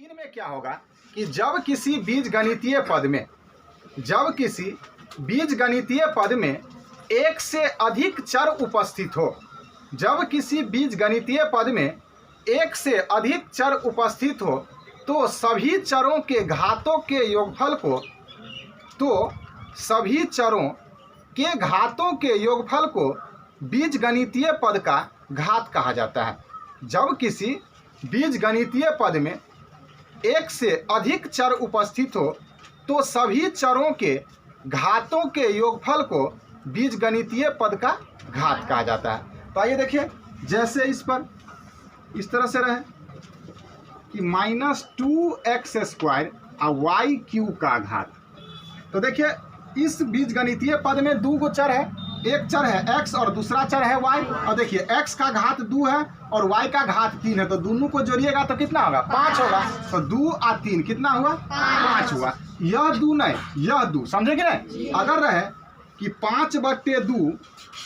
3 में क्या होगा कि जब किसी बीजगणितीय पद में एक से अधिक चर उपस्थित हो, जब किसी बीजगणितीय पद में एक से अधिक चर उपस्थित हो तो सभी चरों के घातों के योगफल को बीजगणितीय पद का घात कहा जाता है। जब किसी बीजगणितीय पद में एक से अधिक चर उपस्थित हो तो सभी चरों के घातों के योगफल को बीजगणितीय पद का घात कहा जाता है। तो आइए देखिए, जैसे इस पर इस तरह से रहे कि -2x² और y³ का घात। तो देखिए इस बीजगणितीय पद में 2 गो चर है, एक चर है x और दूसरा चर है y। और देखिए x का घात 2 है और y का घात 3 है, तो दोनों को जोड़िएगा तो कितना होगा? 5 होगा। तो 2 और 3 कितना हुआ? 5 हुआ। यह 2 नहीं, यह 2, समझे कि नहीं? अगर रहे कि 5/2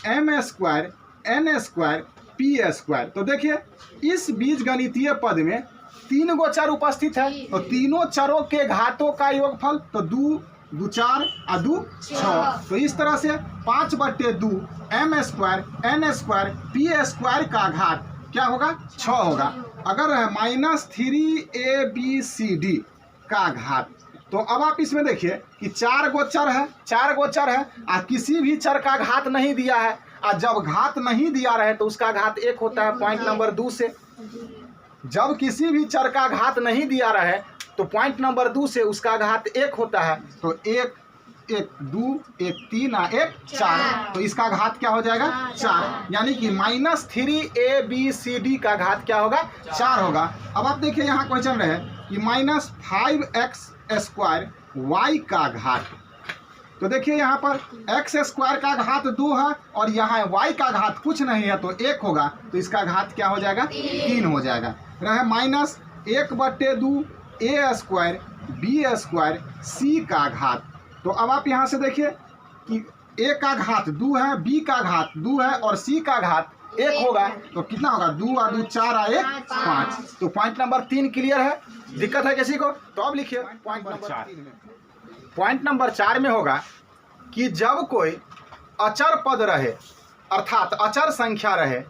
m² n² p², तो देखिए इस बीजगणितीय पद में 3 गो चर उपस्थित है, तो तीनों चरों के घातों का योगफल, तो 2 2 4 और 2 6। तो इस तरह से 5/2 m² n² p² का घात क्या होगा? 6 होगा। अगर है -3abcd का घात, तो अब आप इसमें देखिए कि 4 गो चर है और किसी भी चर का घात नहीं दिया है। और जब घात नहीं दिया रहे तो उसका घात 1 होता है, पॉइंट नंबर 2 से। जब किसी भी चर का घात नहीं दिया रहे तो पॉइंट नंबर 2 से उसका घात 1 होता है। तो 1 1 2 1 3 और 1 4, तो इसका घात क्या हो जाएगा? 4। यानी कि -3abcd का घात क्या होगा? 4 होगा। अब आप देखिए यहाँ क्वेश्चन रहे कि -5x² y का घात। तो देखिए यहाँ पर x² का घात 2 है और यहाँ y का घात कुछ नहीं है, तो 1 होगा। तो इसका घात क्या हो जाएगा? 3 हो जाएगा। रहे -1/2 a² b² c का घात। तो अब आप यहाँ से देखिए कि a का घात 2 है, b का घात 2 है और c का घात 1 होगा। तो कितना होगा? 2 और 2 4 और 1 5। तो पॉइंट नंबर 3 क्लियर है? दिक्कत है किसी को? तो अब लिखिए पॉइंट नंबर 4 में। पॉइंट नंबर 4 में होगा कि जब कोई अचर पद रहे अर्थात अचर संख्या रहे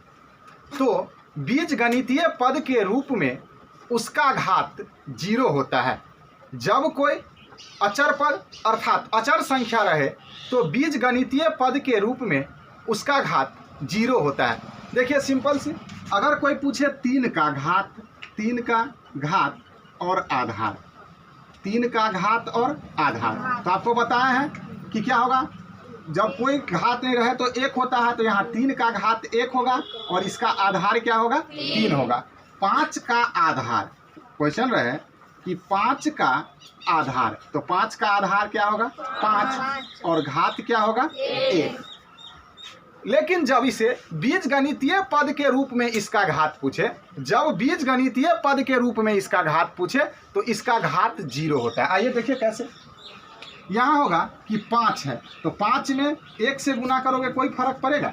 तो बीजगणितीय पद के रूप में उसका घात 0 होता है। जब कोई अचर पद अर्थात अचर संख्या रहे तो बीजगणितीय पद के रूप में उसका घात 0 होता है। देखिए सिंपल सी, अगर कोई पूछे 3 का घात और आधार, 3 का घात और आधार, तो आपको बताया है कि क्या होगा? जब कोई घात नहीं रहे तो 1 होता है, तो यहाँ 3 का घात 1 होगा और इसका आधार क्या होगा? 3 होगा। 5 का आधार, क्वेश्चन रहे कि 5 का आधार, तो 5 का आधार क्या होगा? 5 और घात क्या होगा? 1। लेकिन जब इसे बीजगणितीय पद के रूप में इसका घात पूछे, जब बीजगणितीय पद के रूप में इसका घात पूछे तो इसका घात 0 होता है। आइए देखिए कैसे। यहाँ होगा कि 5 है, तो 5 में 1 से गुना करोगे कोई फर्क पड़ेगा?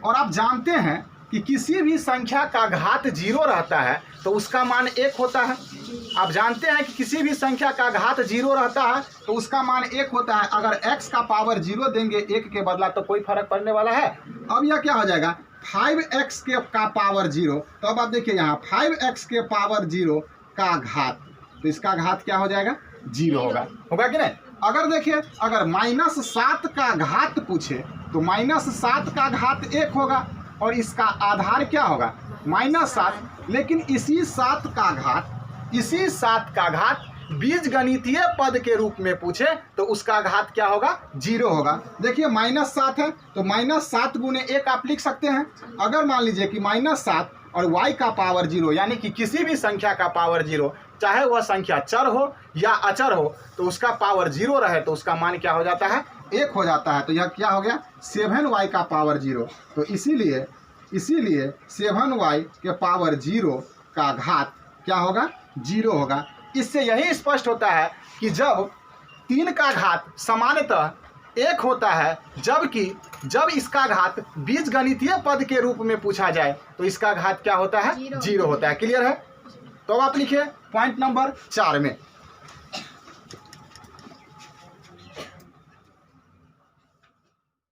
और आप जानते हैं कि किसी भी संख्या का घात 0 रहता है तो उसका मान 1 होता है। आप जानते हैं कि किसी भी संख्या का घात 0 रहता है तो उसका मान 1 होता है। अगर x का पावर 0 देंगे 1 के बदला तो कोई फर्क पड़ने वाला है? अब यह क्या हो जाएगा? 5x का पावर 0। तो अब आप देखिए यहाँ 5x के पावर 0 का घात, तो इसका घात क्या हो जाएगा? 0 होगा कि नहीं? अगर देखिए अगर -7 का घात पूछे तो -7 का घात 1 होगा और इसका आधार क्या होगा? -7। लेकिन इसी 7 का घात बीजगणितीय पद के रूप में पूछे तो उसका घात क्या होगा? 0 होगा। देखिए -7 है तो -7 गुने 1 आप लिख सकते हैं। अगर मान लीजिए कि -7 और y का पावर 0, यानी कि किसी भी संख्या का पावर 0, चाहे वह संख्या चर हो या अचर हो, तो उसका पावर 0 रहे तो उसका मान क्या हो जाता है? 1 हो जाता है। तो यह क्या हो गया? 7y का पावर 0। तो इसीलिए 7y के पावर 0 का घात क्या होगा? 0 होगा। इससे यही स्पष्ट होता है कि जब 3 का घात सामान्यतः 1 होता है, जबकि जब इसका घात बीजगणितीय पद के रूप में पूछा जाए तो इसका घात क्या होता है? 0 होता है। क्लियर है? तो अब आप लिखिए पॉइंट नंबर 4 में।